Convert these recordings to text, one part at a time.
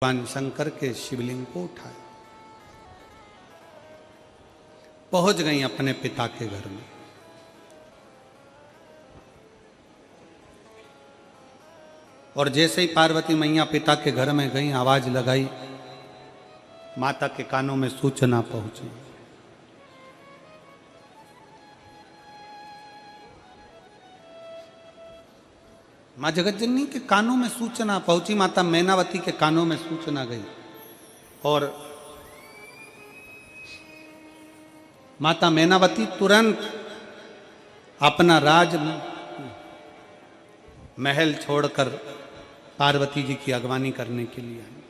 भगवान शंकर के शिवलिंग को उठाया, पहुंच गई अपने पिता के घर में। और जैसे ही पार्वती मैया पिता के घर में गई, आवाज लगाई, माता के कानों में सूचना पहुंची। मां जगतजननी के कानों में सूचना पहुंची, माता मैनावती के कानों में सूचना गई और माता मैनावती तुरंत अपना राज महल छोड़कर पार्वती जी की अगवानी करने के लिए आई,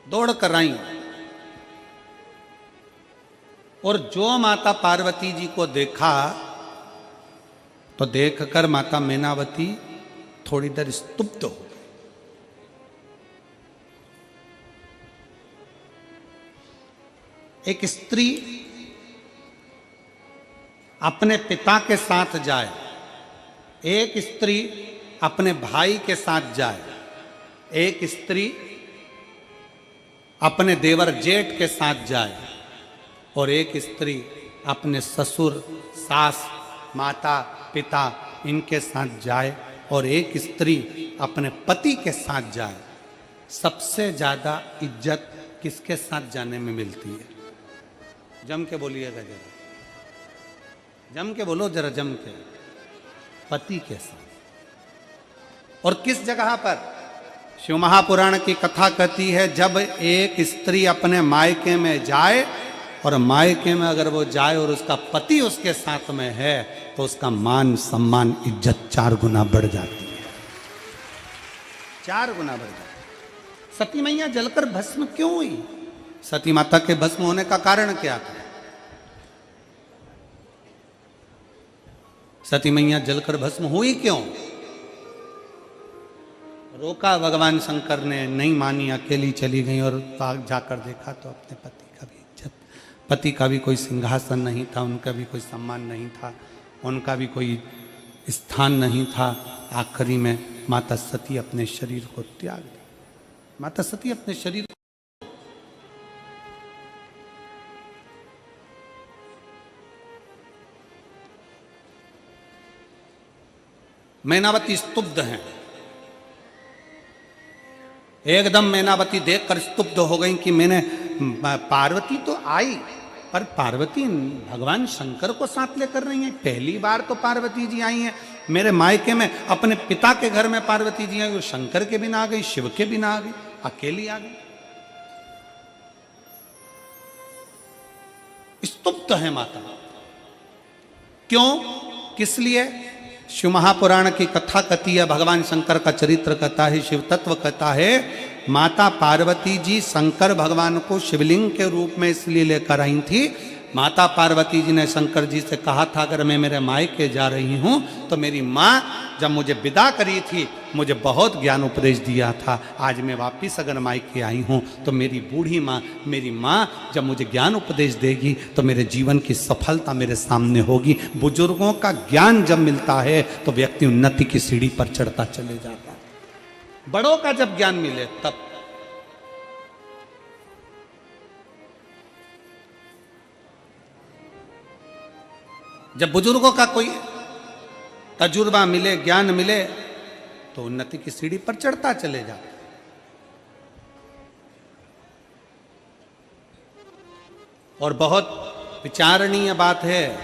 दौड़ कर आई। और जो माता पार्वती जी को देखा तो देखकर माता मैनावती थोड़ी देर स्तुप्त हो गई। एक स्त्री अपने पिता के साथ जाए, एक स्त्री अपने भाई के साथ जाए, एक स्त्री अपने देवर जेठ के साथ जाए और एक स्त्री अपने ससुर, सास, माता, पिता इनके साथ जाए और एक स्त्री अपने पति के साथ जाए। सबसे ज्यादा इज्जत किसके साथ जाने में मिलती है? जम के बोलिएगा जरा, जम के बोलो जरा, जम के। पति के साथ। और किस जगह पर? शिव महापुराण की कथा कहती है, जब एक स्त्री अपने मायके में जाए और मायके में अगर वो जाए और उसका पति उसके साथ में है तो उसका मान सम्मान इज्जत 4 गुना बढ़ जाती है, 4 गुना बढ़ जाती है। सती मैया जलकर भस्म क्यों हुई? सती माता के भस्म होने का कारण क्या था? सती मैया जलकर भस्म हुई क्यों? रोका भगवान शंकर ने, नहीं मानी, अकेली चली गई और जाकर देखा तो अपने पति का भी इज्जत, पति का भी कोई सिंहासन नहीं था, उनका भी कोई सम्मान नहीं था, उनका भी कोई स्थान नहीं था। आखिरी में माता सती अपने शरीर को त्याग दी। माता सती अपने शरीर मैनावती स्तुब्ध हैं, एकदम मैनावती देखकर स्तुब्ध हो गई कि मैंने, पार्वती तो आई पर पार्वती भगवान शंकर को साथ लेकर नहीं है। पहली बार तो पार्वती जी आई हैं मेरे मायके में, अपने पिता के घर में पार्वती जी आई, वो शंकर के बिना आ गई, शिव के बिना आ गई, अकेली आ गई। स्तुब्ध है माता। क्यों? किस लिए? शिव महापुराण की कथा कहती है, भगवान शंकर का चरित्र कहता है, शिव तत्व कहता है, माता पार्वती जी शंकर भगवान को शिवलिंग के रूप में इसलिए लेकर आई थी। माता पार्वती जी ने शंकर जी से कहा था, अगर मैं मेरे मायके जा रही हूं तो मेरी माँ जब मुझे विदा करी थी मुझे बहुत ज्ञान उपदेश दिया था। आज मैं वापिस अगर मायके आई हूं तो मेरी बूढ़ी माँ, मेरी माँ जब मुझे ज्ञान उपदेश देगी तो मेरे जीवन की सफलता मेरे सामने होगी। बुजुर्गों का ज्ञान जब मिलता है तो व्यक्ति उन्नति की सीढ़ी पर चढ़ता चले जाता है। बड़ों का जब ज्ञान मिले तब। जब बुजुर्गों का कोई तजुर्बा मिले, ज्ञान मिले तो उन्नति की सीढ़ी पर चढ़ता चले जाता। और बहुत विचारणीय बात है,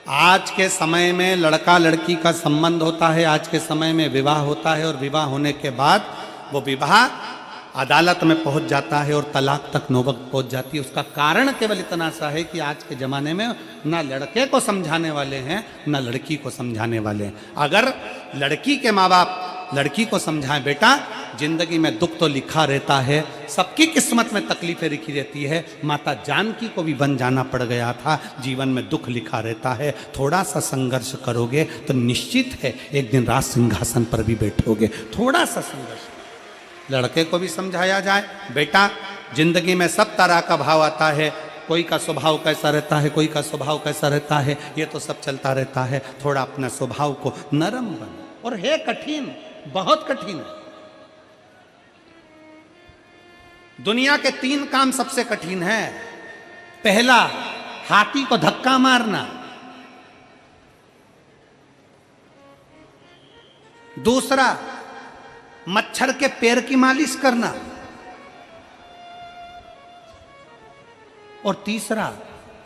आज के समय में लड़का लड़की का संबंध होता है, आज के समय में विवाह होता है और विवाह होने के बाद वो विवाह अदालत में पहुंच जाता है और तलाक तक नौबत पहुंच जाती है। उसका कारण केवल इतना सा है कि आज के ज़माने में ना लड़के को समझाने वाले हैं ना लड़की को समझाने वाले हैं। अगर लड़की के माँ बाप लड़की को समझाएं, बेटा जिंदगी में दुख तो लिखा रहता है, सबकी किस्मत में तकलीफें लिखी रहती है, माता जानकी को भी बन जाना पड़ गया था, जीवन में दुख लिखा रहता है, थोड़ा सा संघर्ष करोगे तो निश्चित है एक दिन राज सिंहासन पर भी बैठोगे। थोड़ा सा संघर्ष। लड़के को भी समझाया जाए, बेटा जिंदगी में सब तरह का भाव आता है, कोई का स्वभाव कैसा रहता है, कोई का स्वभाव कैसा रहता है, ये तो सब चलता रहता है, थोड़ा अपना स्वभाव को नरम बनो। और है कठिन, बहुत कठिन है। दुनिया के 3 काम सबसे कठिन है। पहला, हाथी को धक्का मारना। दूसरा, मच्छर के पैर की मालिश करना। और तीसरा,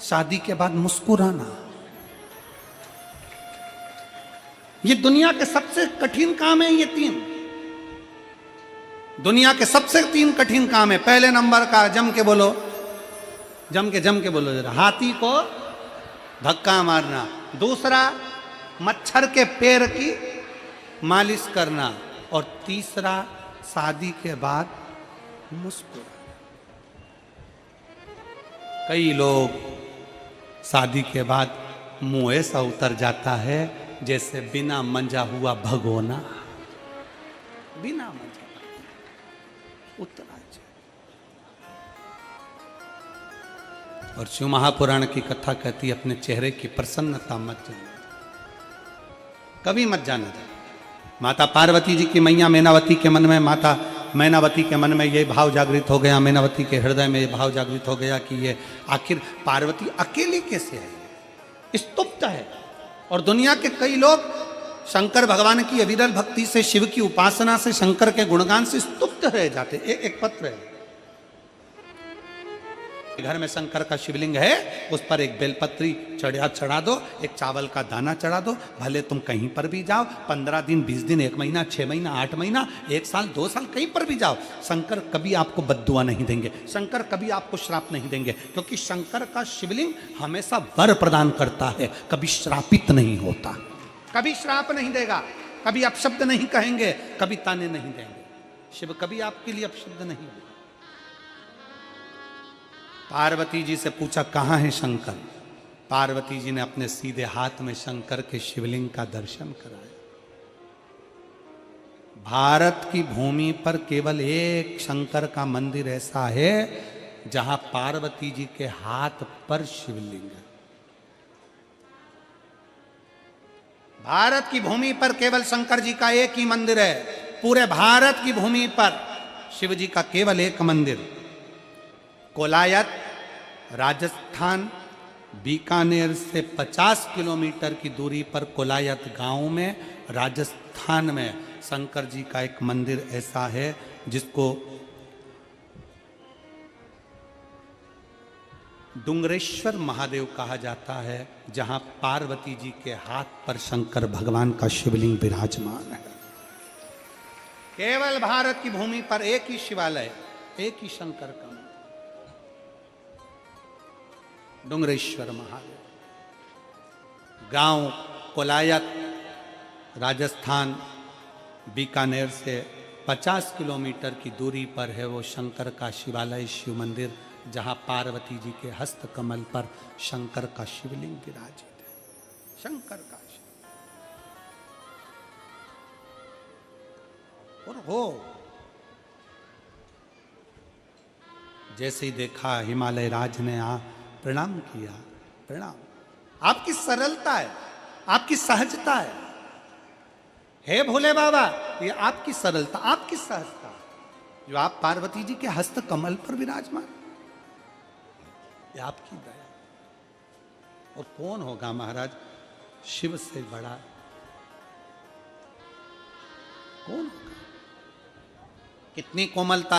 शादी के बाद मुस्कुराना। ये दुनिया के सबसे कठिन काम है। ये 3 दुनिया के सबसे 3 कठिन काम है। पहले नंबर का, जम के बोलो, जम के बोलो जरा, हाथी को धक्का मारना। दूसरा, मच्छर के पैर की मालिश करना। और तीसरा, शादी के बाद मुस्कुराना। कई लोग शादी के बाद मुंह ऐसा उतर जाता है जैसे बिना मंजा हुआ भगोना, बिना मंजा उतरा जाए। और शिव महापुराण की कथा कहती है, अपने चेहरे की प्रसन्नता मत जाने, कभी मत जाने दे। माता पार्वती जी की मैया मैनावती के मन में, माता मैनावती के मन में ये भाव जागृत हो गया, मैनावती के हृदय में ये भाव जागृत हो गया कि ये आखिर पार्वती अकेली कैसे है, स्तुप्त है। और दुनिया के कई लोग शंकर भगवान की अविरल भक्ति से, शिव की उपासना से, शंकर के गुणगान से स्तुप्त रह जाते। एक पत्र है, घर में शंकर का शिवलिंग है, उस पर एक बेलपत्री चढ़ा दो, एक चावल का दाना चढ़ा दो। भले तुम कहीं पर भी जाओ, 15 दिन, 20 दिन, 1 महीना, 6 महीना, 8 महीना, 1 साल, 2 साल, कहीं पर भी जाओ, शंकर कभी आपको बद्दुआ नहीं देंगे, शंकर कभी आपको श्राप नहीं देंगे। क्योंकि शंकर का शिवलिंग हमेशा वर प्रदान करता है, कभी श्रापित नहीं होता, कभी श्राप नहीं देगा, कभी अपशब्द नहीं कहेंगे, कभी ताने नहीं देंगे। शिव कभी आपके लिए अपशब्द नहीं होगा। पार्वती जी से पूछा, कहाँ है शंकर? पार्वती जी ने अपने सीधे हाथ में शंकर के शिवलिंग का दर्शन कराया। भारत की भूमि पर केवल एक शंकर का मंदिर ऐसा है जहां पार्वती जी के हाथ पर शिवलिंग है। भारत की भूमि पर केवल शंकर जी का एक ही मंदिर है। पूरे भारत की भूमि पर शिव जी का केवल एक मंदिर। कोलायत, राजस्थान, बीकानेर से 50 किलोमीटर की दूरी पर कोलायत गांव में, राजस्थान में शंकर जी का एक मंदिर ऐसा है जिसको डुंगरेश्वर महादेव कहा जाता है, जहां पार्वती जी के हाथ पर शंकर भगवान का शिवलिंग विराजमान है। केवल भारत की भूमि पर एक ही शिवालय, एक ही शंकर का, डुंगरेश्वर महादेव। गांव कोलायत, राजस्थान, बीकानेर से 50 किलोमीटर की दूरी पर है वो शंकर का शिवालय, शिव मंदिर, जहां पार्वती जी के हस्त कमल पर शंकर का शिवलिंग विराजित है। शंकर का और हो जैसे ही देखा, हिमालय राज ने प्रणाम किया। प्रणाम। आपकी सरलता है, आपकी सहजता है। हे भोले बाबा, ये आपकी सरलता, आपकी सहजता, जो आप पार्वती जी के हस्त कमल पर विराजमान, ये आपकी दया। और कौन होगा महाराज शिव से बड़ा? कौन होगा? कितनी कोमलता